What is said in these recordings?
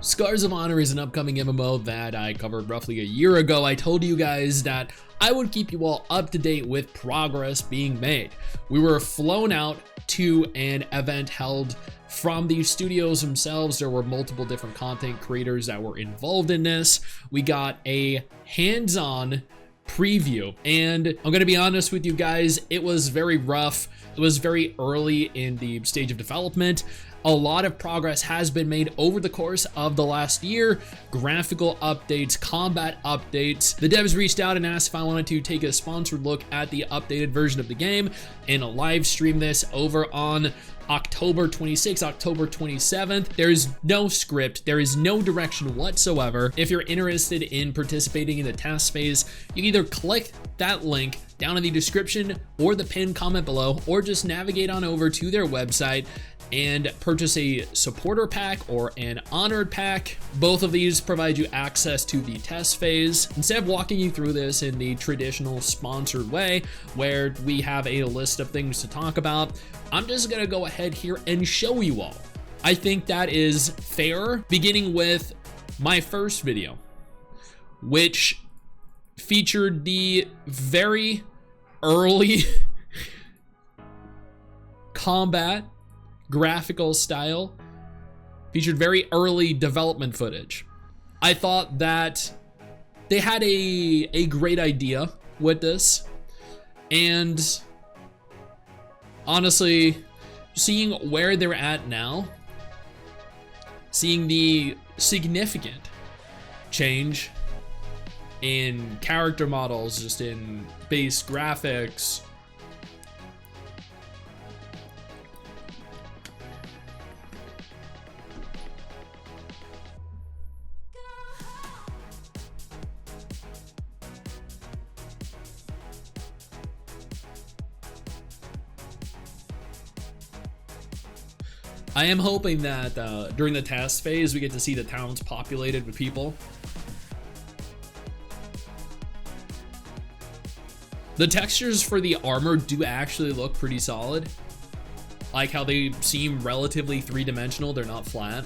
Scars of Honor is an upcoming MMO that I covered roughly a year ago. I told you guys that I would keep you all up to date with progress being made. We were flown out to an event held from the studios themselves. There were multiple different content creators that were involved in this. We got a hands-on preview, and I'm gonna be honest with you guys, it was very rough. It was very early in the stage of development. A lot of progress has been made over the course of the last year. Graphical updates, combat updates. The devs reached out and asked if I wanted to take a sponsored look at the updated version of the game and live stream this over on October 26th, October 27th. There's no script, there is no direction whatsoever. If you're interested in participating in the test phase, you can either click that link down in the description or the pinned comment below, or just navigate on over to their website and purchase a supporter pack or an honored pack. Both of these provide you access to the test phase. Instead of walking you through this in the traditional sponsored way, where we have a list of things to talk about, I'm just gonna go ahead here and show you all. I think that is fair, beginning with my first video, which featured the very early combat graphical style, featured very early development footage. I thought that they had a great idea with this, and honestly, seeing where they're at now, seeing the significant change in character models, just in base graphics, I am hoping that during the test phase, we get to see the towns populated with people. The textures for the armor do actually look pretty solid. Like how they seem relatively three-dimensional, they're not flat.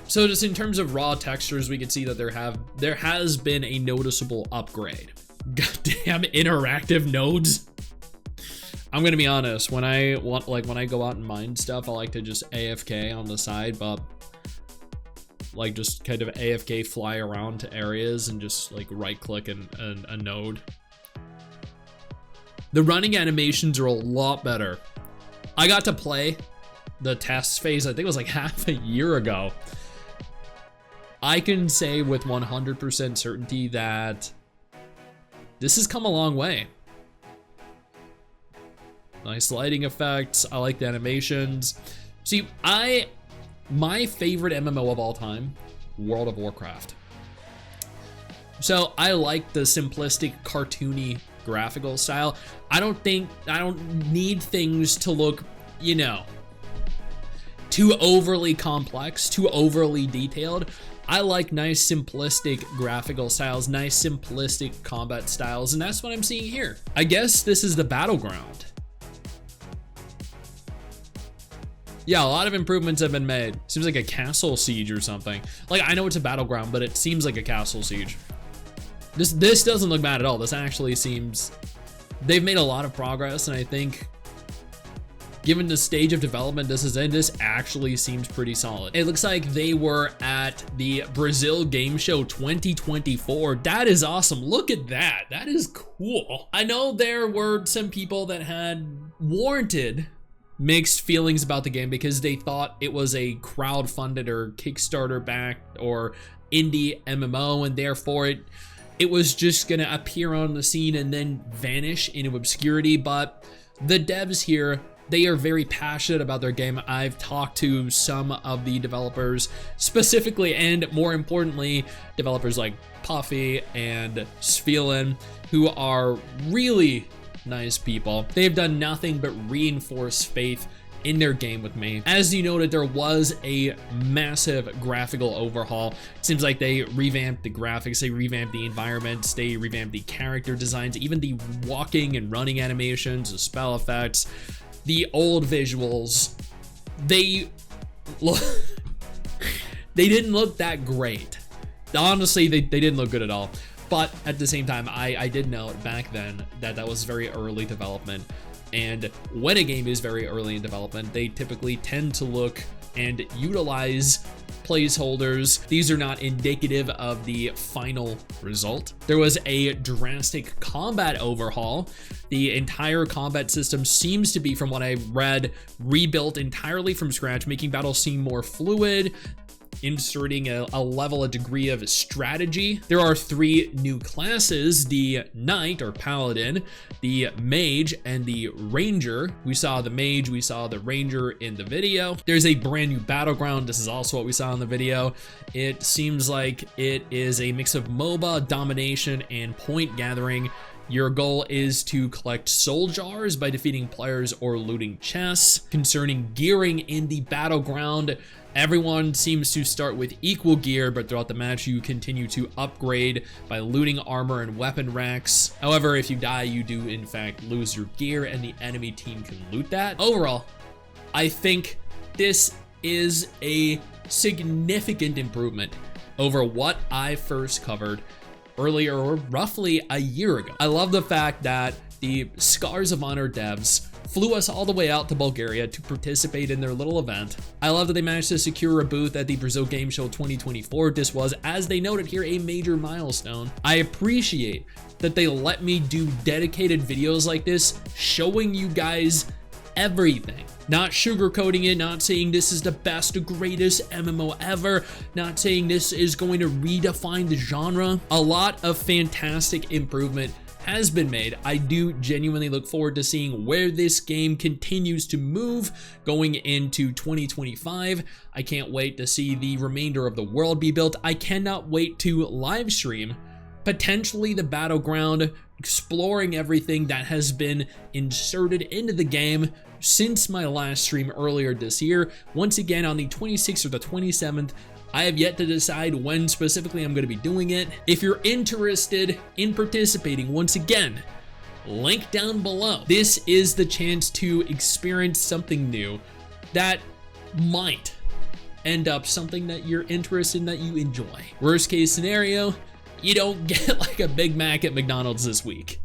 So just in terms of raw textures, we can see that there has been a noticeable upgrade. Goddamn interactive nodes. I'm gonna be honest, when I go out and mine stuff, I like to just AFK on the side, but like just kind of AFK fly around to areas and just like right click a node. The running animations are a lot better. I got to play the test phase, I think it was like half a year ago. I can say with 100% certainty that this has come a long way. Nice lighting effects. I like the animations. See, my favorite MMO of all time, World of Warcraft. So I like the simplistic, cartoony graphical style. I don't need things to look, you know, too overly complex, too overly detailed. I like nice simplistic graphical styles, nice simplistic combat styles, and that's what I'm seeing here. I guess this is the battleground. Yeah, a lot of improvements have been made. Seems like a castle siege or something. Like, I know it's a battleground, but it seems like a castle siege. This doesn't look bad at all. This actually seems... They've made a lot of progress, and I think given the stage of development this is in, this actually seems pretty solid. It looks like they were at the Brazil Game Show 2024. That is awesome. Look at that. That is cool. I know there were some people that had warranted mixed feelings about the game because they thought it was a crowd-funded or Kickstarter backed or indie MMO, and therefore it was just gonna appear on the scene and then vanish into obscurity. But the devs here, they are very passionate about their game. I've talked to some of the developers specifically, and more importantly, developers like Puffy and Spielen, who are really nice people. They've done nothing but reinforce faith in their game with me. As you noted, there was a massive graphical overhaul. It seems like they revamped the graphics, they revamped the environments, they revamped the character designs, even the walking and running animations, the spell effects, the old visuals. They they didn't look that great. Honestly, they didn't look good at all. But at the same time, I did note back then that that was very early development. And when a game is very early in development, they typically tend to look and utilize placeholders. These are not indicative of the final result. There was a drastic combat overhaul. The entire combat system seems to be, from what I read, rebuilt entirely from scratch, making battles seem more fluid, inserting a degree of strategy. There are 3 new classes: the Knight or Paladin, the Mage, and the Ranger. We saw the Mage, we saw the Ranger in the video. There's a brand new battleground. This is also what we saw in the video. It seems like it is a mix of MOBA, domination, and point gathering. Your goal is to collect soul jars by defeating players or looting chests. Concerning gearing in the battleground, everyone seems to start with equal gear, but throughout the match you continue to upgrade by looting armor and weapon racks. However, if you die, you do in fact lose your gear and the enemy team can loot that. Overall, I think this is a significant improvement over what I first covered earlier, or roughly a year ago. I love the fact that the Scars of Honor devs flew us all the way out to Bulgaria to participate in their little event. I love that they managed to secure a booth at the Brazil Game Show 2024. This was, as they noted here, a major milestone. I appreciate that they let me do dedicated videos like this, showing you guys everything. Not sugarcoating it, not saying this is the best, greatest MMO ever, not saying this is going to redefine the genre. A lot of fantastic improvement has been made. I do genuinely look forward to seeing where this game continues to move going into 2025. I can't wait to see the remainder of the world be built. I cannot wait to live stream potentially the battleground, exploring everything that has been inserted into the game since my last stream earlier this year. Once again, on the 26th or the 27th, I have yet to decide when specifically I'm going to be doing it. If you're interested in participating, once again, link down below. This is the chance to experience something new that might end up something that you're interested in, that you enjoy. Worst case scenario, you don't get like a Big Mac at McDonald's this week.